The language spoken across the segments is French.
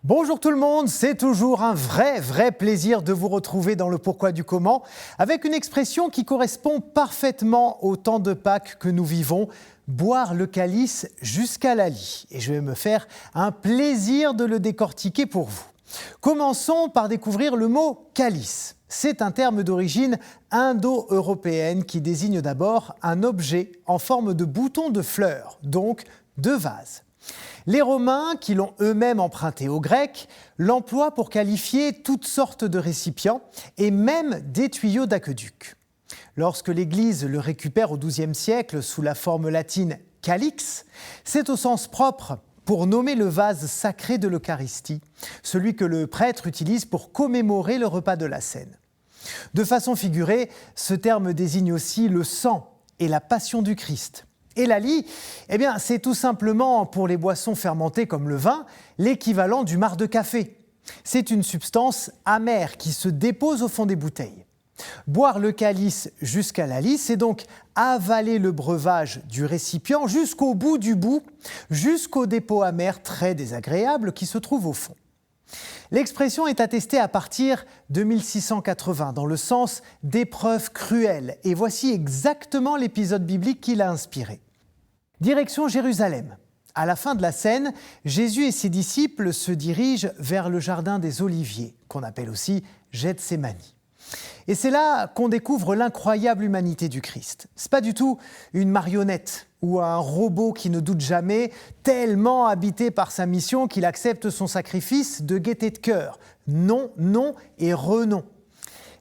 Bonjour tout le monde, c'est toujours un vrai plaisir de vous retrouver dans le pourquoi du comment avec une expression qui correspond parfaitement au temps de Pâques que nous vivons, boire le calice jusqu'à la lie. Et je vais me faire un plaisir de le décortiquer pour vous. Commençons par découvrir le mot calice. C'est un terme d'origine indo-européenne qui désigne d'abord un objet en forme de bouton de fleurs, donc de vase. Les Romains, qui l'ont eux-mêmes emprunté aux Grecs, l'emploient pour qualifier toutes sortes de récipients et même des tuyaux d'aqueduc. Lorsque l'Église le récupère au XIIe siècle sous la forme latine « calix », c'est au sens propre pour nommer le vase sacré de l'Eucharistie, celui que le prêtre utilise pour commémorer le repas de la Cène. De façon figurée, ce terme désigne aussi le sang et la passion du Christ. Et la lie, c'est tout simplement, pour les boissons fermentées comme le vin, l'équivalent du marc de café. C'est une substance amère qui se dépose au fond des bouteilles. Boire le calice jusqu'à la lie, c'est donc avaler le breuvage du récipient jusqu'au bout du bout, jusqu'au dépôt amer très désagréable qui se trouve au fond. L'expression est attestée à partir de 1680 dans le sens d'épreuves cruelles. Et voici exactement l'épisode biblique qui l'a inspiré. Direction Jérusalem. À la fin de la Cène, Jésus et ses disciples se dirigent vers le jardin des Oliviers, qu'on appelle aussi Gethsémani. Et c'est là qu'on découvre l'incroyable humanité du Christ. Ce n'est pas du tout une marionnette ou un robot qui ne doute jamais, tellement habité par sa mission qu'il accepte son sacrifice de gaieté de cœur. Non, non et renon.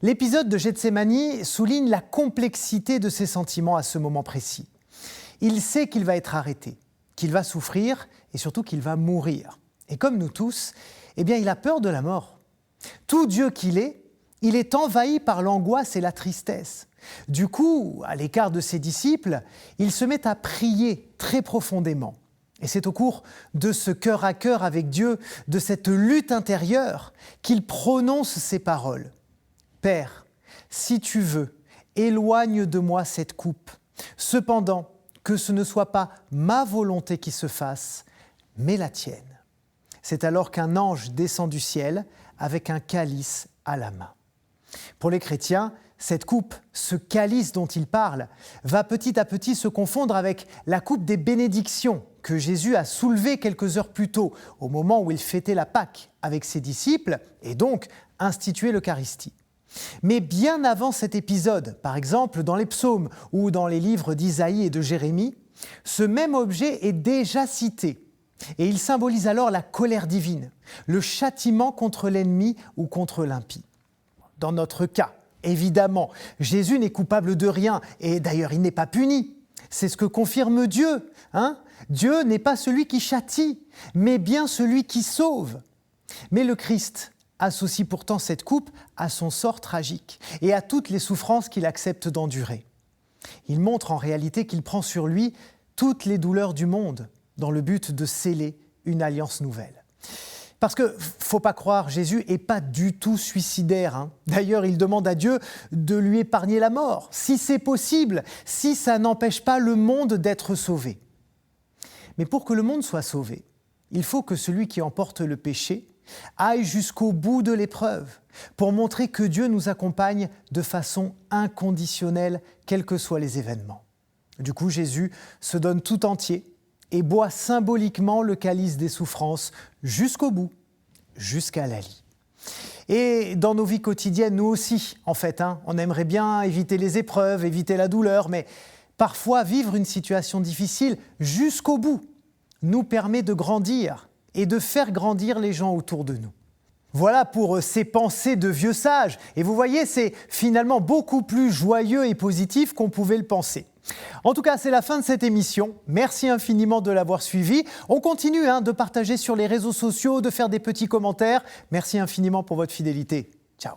L'épisode de Gethsémani souligne la complexité de ses sentiments à ce moment précis. Il sait qu'il va être arrêté, qu'il va souffrir et surtout qu'il va mourir. Et comme nous tous, il a peur de la mort. Tout Dieu qu'il est, il est envahi par l'angoisse et la tristesse. Du coup, à l'écart de ses disciples, il se met à prier très profondément. Et c'est au cours de ce cœur à cœur avec Dieu, de cette lutte intérieure, qu'il prononce ces paroles. « Père, si tu veux, éloigne de moi cette coupe. Cependant, que ce ne soit pas ma volonté qui se fasse, mais la tienne. » C'est alors qu'un ange descend du ciel avec un calice à la main. Pour les chrétiens, cette coupe, ce calice dont il parle, va petit à petit se confondre avec la coupe des bénédictions que Jésus a soulevée quelques heures plus tôt, au moment où il fêtait la Pâque avec ses disciples et donc instituait l'Eucharistie. Mais bien avant cet épisode, par exemple dans les psaumes ou dans les livres d'Isaïe et de Jérémie, ce même objet est déjà cité. Et il symbolise alors la colère divine, le châtiment contre l'ennemi ou contre l'impie. Dans notre cas, évidemment, Jésus n'est coupable de rien et d'ailleurs il n'est pas puni. C'est ce que confirme Dieu. Dieu n'est pas celui qui châtie, mais bien celui qui sauve. Mais le Christ associe pourtant cette coupe à son sort tragique et à toutes les souffrances qu'il accepte d'endurer. Il montre en réalité qu'il prend sur lui toutes les douleurs du monde dans le but de sceller une alliance nouvelle. Parce que, faut pas croire, Jésus n'est pas du tout suicidaire. D'ailleurs, il demande à Dieu de lui épargner la mort, si c'est possible, si ça n'empêche pas le monde d'être sauvé. Mais pour que le monde soit sauvé, il faut que celui qui emporte le péché aille jusqu'au bout de l'épreuve pour montrer que Dieu nous accompagne de façon inconditionnelle, quels que soient les événements. Du coup, Jésus se donne tout entier et boit symboliquement le calice des souffrances jusqu'au bout, jusqu'à la lie. Et dans nos vies quotidiennes, nous aussi, en fait, on aimerait bien éviter les épreuves, éviter la douleur, mais parfois vivre une situation difficile jusqu'au bout nous permet de grandir et de faire grandir les gens autour de nous. Voilà pour ces pensées de vieux sages. Et vous voyez, c'est finalement beaucoup plus joyeux et positif qu'on pouvait le penser. En tout cas, c'est la fin de cette émission. Merci infiniment de l'avoir suivi. On continue de partager sur les réseaux sociaux, de faire des petits commentaires. Merci infiniment pour votre fidélité. Ciao.